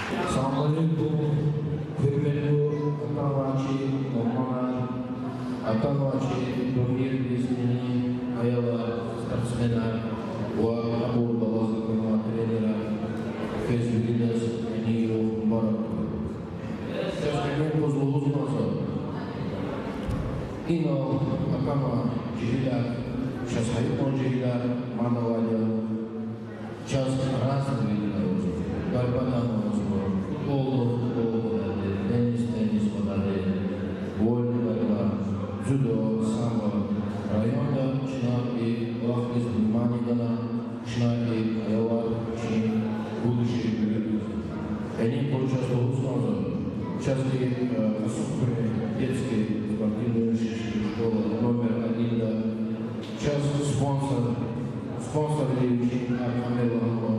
Assalamualaikum, hürmetli Atanvaçı Muhammad, Atanvaçı turnier dizini ayalar, sportsmenler ve Abu Balazık'ın trenera Fezbiliniz Eniyo Mubarak. Sözmenin bozulduğu zaman Ino Akama Cihiler, Şashayıpon Cihiler, Manavayla, Çaz razı bilgiler olsun. Garbatan olsun, futbol, tenis modeli, voleybol, judo, sambo, rayonda Çınar'ı, Olakbiz Limanı'na, Çınar'ı, Ayavar, Çin, будущее берет. Они поучаствовали в снова. Сейчас детские спортивные школы номер 1. Сейчас спонсор Ильчин Архамелова,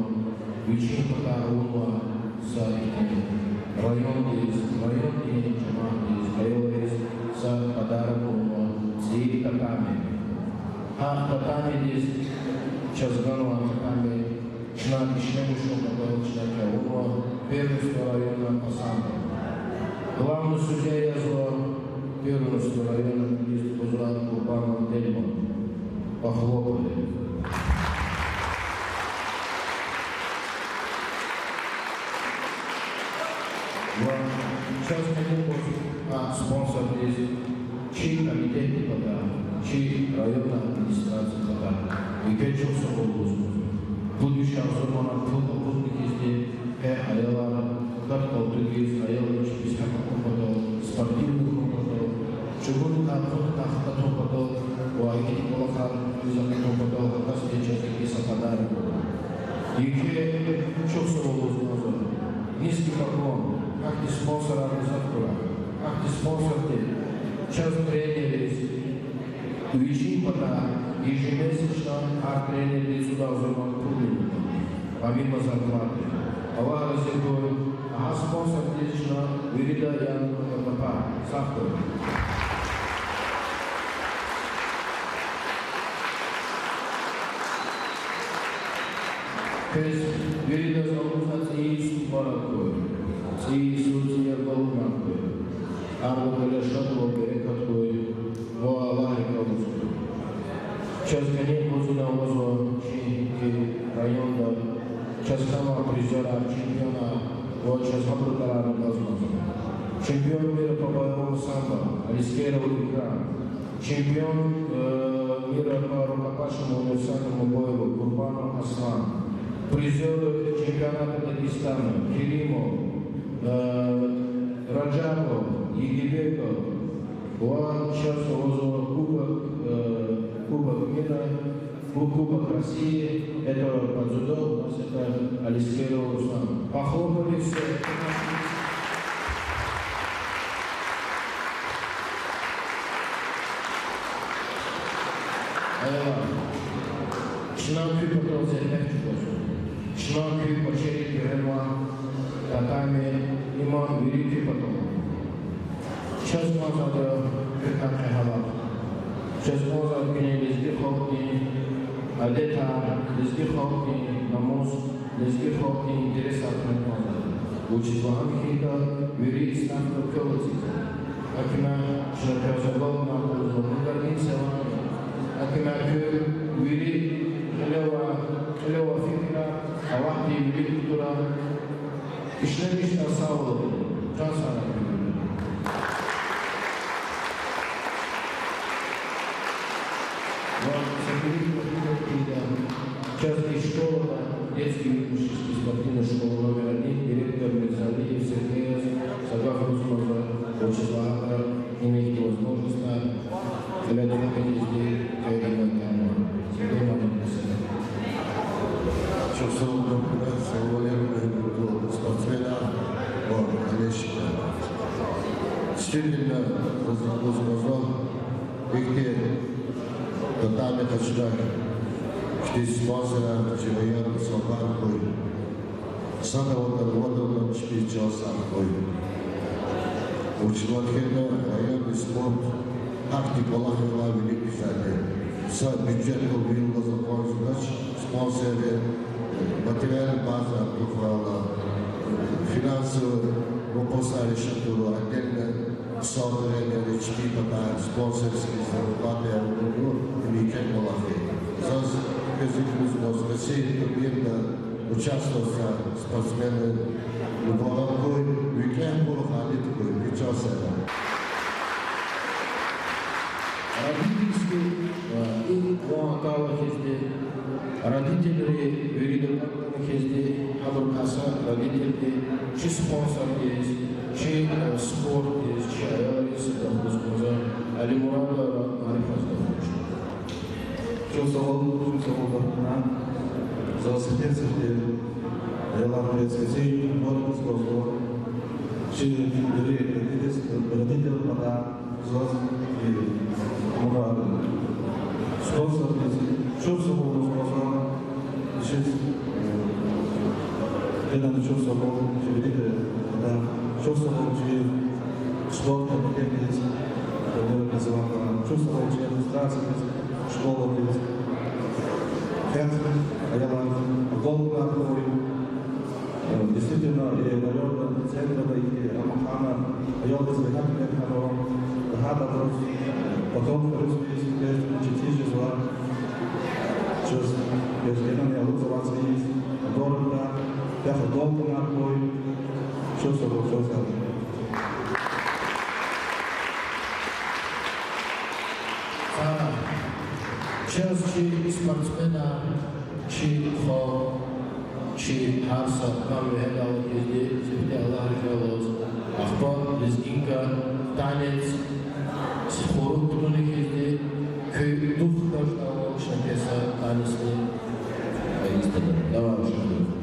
Ильчин Патарунова, районные жмахи, за подарком и татами. А татами здесь сейчас ганова татами. Шнак Ишнемушев Мадал Шнакяума, Первенство района Пасанка. Главный судья Язва Первенство района министр Кузрат Курбанов Дельман. Похлопали. Сейчас спонсор здесь чьи комитеты пока, чьи районная администрация пока. И печем собой будущий обзормана путники здесь, аяла, как полтугиз, аяла, спортивных опытов, чугунка, опытов, уайки, колохан, опытов, как сейчас какие сападары. И чувствовал узнал, низкий поклон, как ты спонсор организатора, как ты спонсор ты, сейчас тренер Ильчин пока ежемесячно тренер сюда взорван публику, помимо зарплаты. Allah Resulü, sponsor lично вирida Ян Папа, Сахтор. Kes вирida организации Субаракой, Судья Голманкой, Арбугаля Шатло Берекаткой, Вуалахи Калузкой. Сейчас конец Бузуна Возо, района, сейчас сама призера чемпиона, вот сейчас Хабрутарана возможно. Чемпион мира по боевому самбо, Алискеров Игра. Чемпион мира по рукопашному универсальному бою, Курбанов Аслан. Призер чемпионата Дагестана, Керимов, Раджапов, Егибеков. Вот сейчас Кубок мира, Кубок России, это по дзюдо, у нас это Алискеров Руслан. Похлопали все. Шнанки потом взять Шнанки почерить Герма, татами, иман, великий потом. Сейчас можно приканчить халат. Сейчас можно лезги хопни, адета, лезги хопни, намус, лезги хопни, интересатный можно. Учить вахамхита, вери стану кёлоти. Акина, шнакёзагол, нахуй, горница, акина кё, вери, Лева фикра, авахти, вери культура. Ишлемишна савлы, чансана. Частная школа, детский юношеский спортивная школа номер 1, директор Мирзалиев Сергей Сагах Русмаза, Вячеслава, имеете возможность для здесь Сергей Маневресович. Чувствовал конкуренцию валерного спортсмена, конечно. Действительно, возможно, их татами почитали. Здесь спонсора, Чилаян, Слобан, Кой. Самого года часа Кой. Училахина, районный спорт, акти Балахова, великий фабрик. С бюджетом был закон задач, спонсоры, материальная база, финансы. финансовые вопросы решат отдельно соответственно чьи-то спонсорские зарплаты, имеет малахи. Заз языков в России турнирно участвовал спортсмены Луговой, Викем Бурхалитовой, Вичасова. Родительский и Гуантала хезде, родители Юридовна хезде, Хабуркаса, родители, чи спонсор есть, чи спорт есть, чи аялис, Алимурада Арифазда. Чувствовал, за соответствие делам предсказаний, нормы сложного, чи родители пода, заз и мурады. Спонсор чувствовал, сложно, сейчас я чувствовал, что видите, да, чувствовал, что спорт, как есть, чувствовал, что администрация, школа есть. Действительно, и народная центра, и Амахана, Айолда Звегатная Харо, Хада Брос, потом русский язык, Читижи Зла, Чус, Безгенания Лузаваца есть, Дорога, Пяха Долга Наркой, Чусова, Чусова. Час чи спортсмена, чи хо, чи харса, нам вегал езде, септе Аллах рифелос, ахба, лезгинка, танец, хору кутуник езде, köy дух дождало, шакеса, танесли, аистада, давай шакеса.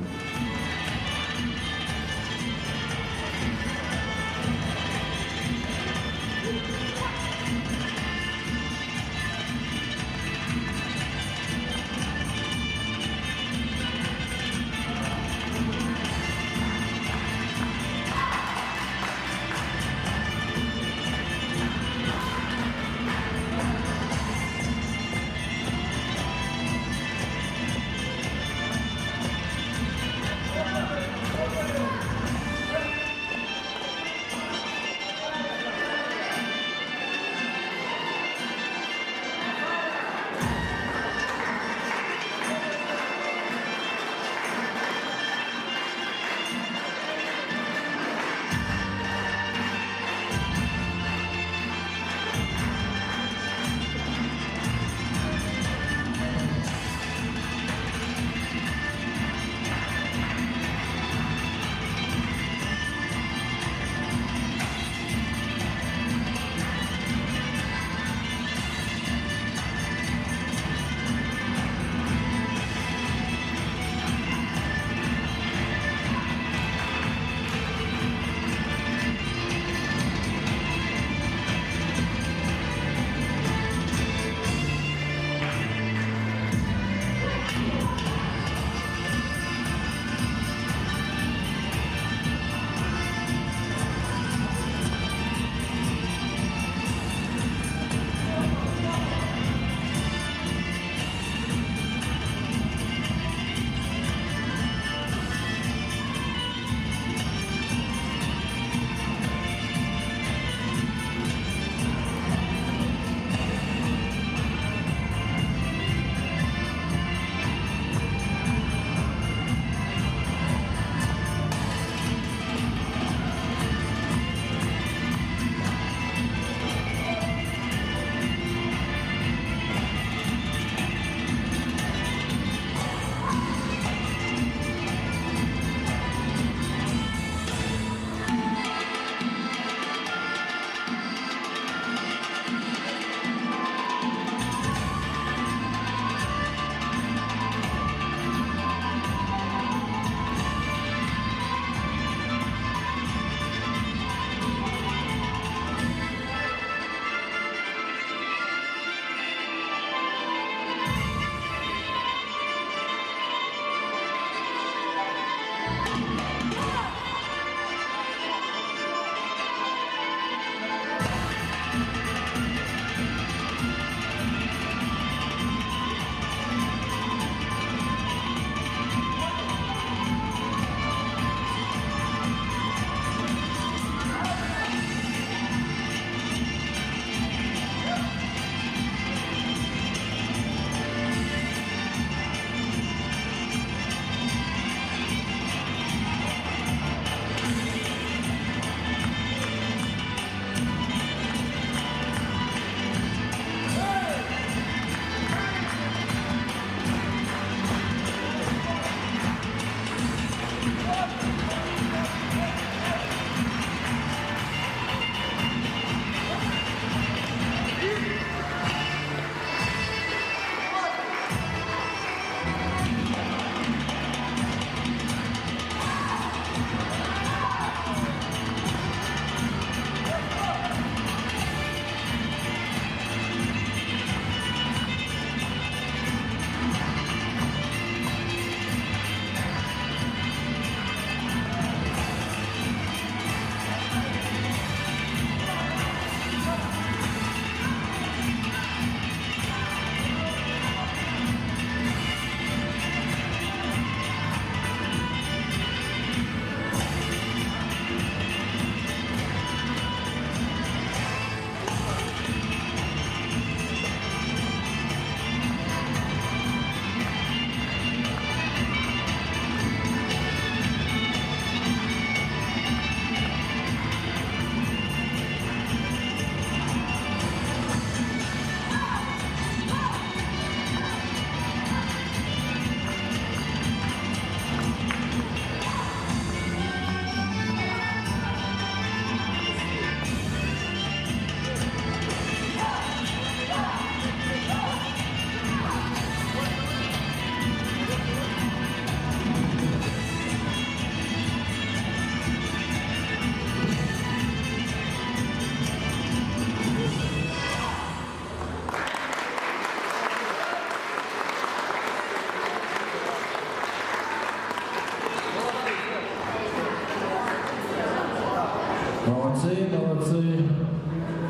Молодцы, молодцы.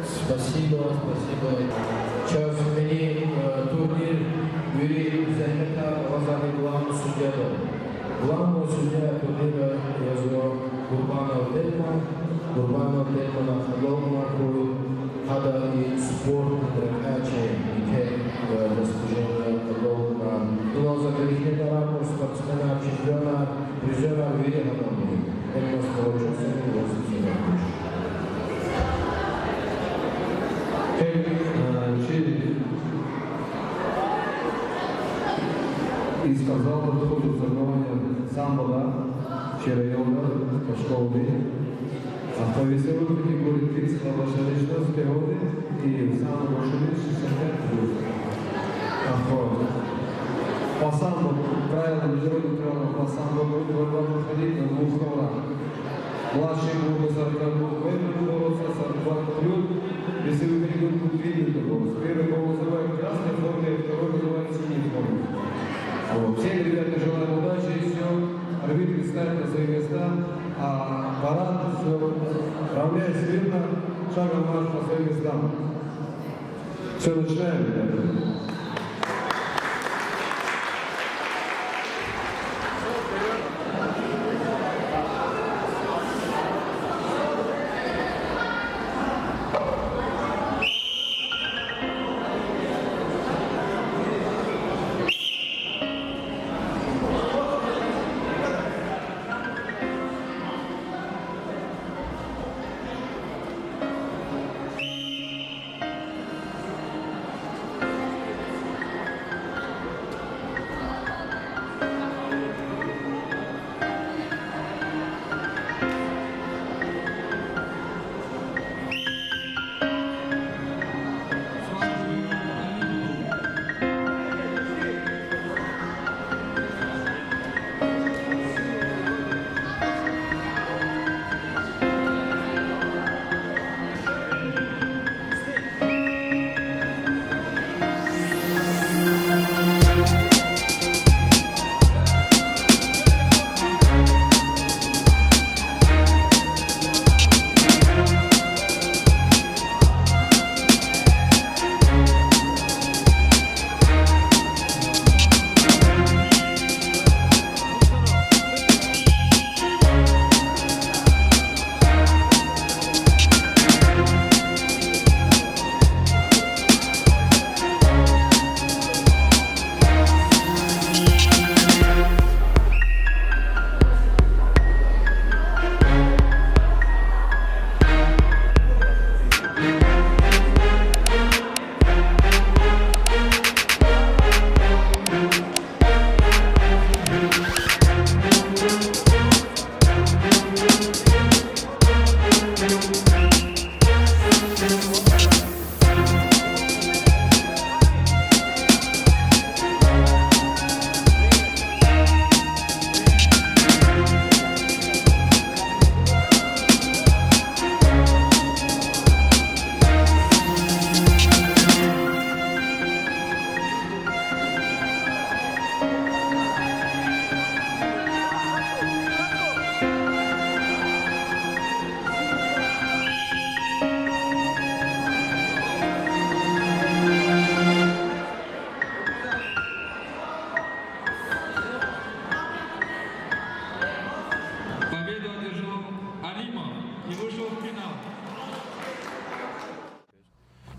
Спасибо, спасибо. Сейчас ввели турнир Юрий Захмета глазами главного судья. Главного судья турнира я зову Гурбанов Дельман. Гурбанов Дельмана Хадов Марку, Хада и спорт, дракачи, и те достижения Хадов на Дулоза Галихина Раму, спортсмена, чемпиона, призера Юрия Хадову. Это спорчился и восстановился. И сказал по ходу соревнования самбо района по школе. А по весовой категории 30 лошадочности годы и самый большой 65 плюс. По самбо, правилам международных правил по самбо борьба проходить на двух коврах. Младшие группы 42 будут бороться, 42 плюс. Весовой категории будут видны бороться. Первый кого называют в красной форме, второй называют в синей форме. Всем ребятам желаем удачи и все. Арбитры ставят на свои места, а парад все равняясь мирно, шагом марш по своим местам. Все, начинаем, ребята.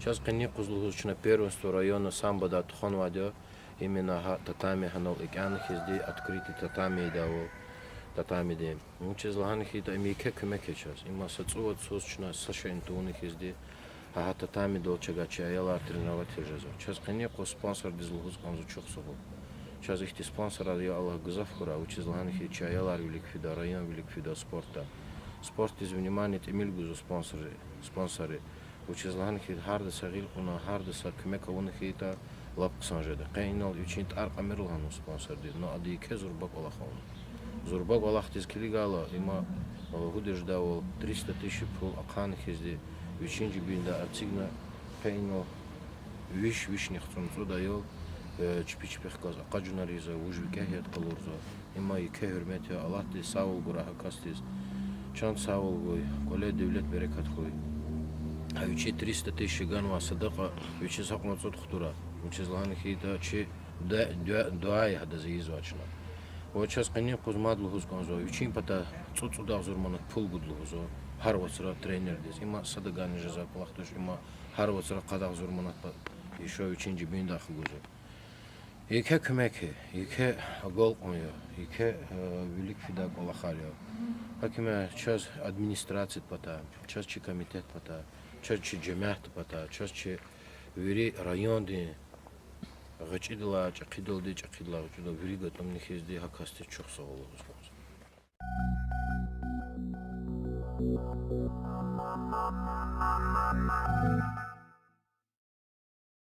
Сейчас конец кузлучное первенство района самбо да Туханвадио. Именно татами ханал иканах изди открытый татами дао татами де. Мучез лаханих ида имике кемеке час. Има сацуват сосчна сашен туних изди. А татами долчагача яла тренирователь жезо. Сейчас конец спонсор дизлугус конзучок сого. Сейчас их спонсора я Аллах гзафхура. Учез лаханих и чаяла великфида район великфида спорта. Спорт из внимания эмильгузу спонсоры. Учез лаханих харда сагил куна харда са кемека унихита. Лапксан жеде. Кайнал учинт арқамерлану спонсор дид. Но адике зурбак Аллахаун. Зурбак Аллах тез килигала. Има худеж давал 300 тысяч пул аканих изди. Учинджи бинда арцигна. Кайнал виш нехтунцу дайол. Чпи-чпих каз. Акаджунариза. Ужвикахият калурза. Има ике хурметия. Аллах тез саул гураха кастез. Чан саулгой, коле devlet berekat koy. Ha 300 тысяч ганва садаqa, 300 хтура. Учезлан хита чи дуай hada zizvachna. Очас qani quzmadlu huz konzo, 3 pata цуцуда зурманат pul gudlu huzo. Har vatra trener des. Ima sadagani jaza plaqtush ima har vatra qadaq zurmanat еще 3-ci bin daxil guzo. İki kümeki, iki gol konuyor, iki büyük fidak olaxalıyor. Hakime çöz administrasyon pata, çözçi komitet pata, çözçi cemaat pata, çözçi veri rayon di, geçidila, çakidildi, çakidila, çuda veri götümlü hizdi hakasti çok sağ oluruz. Thank you.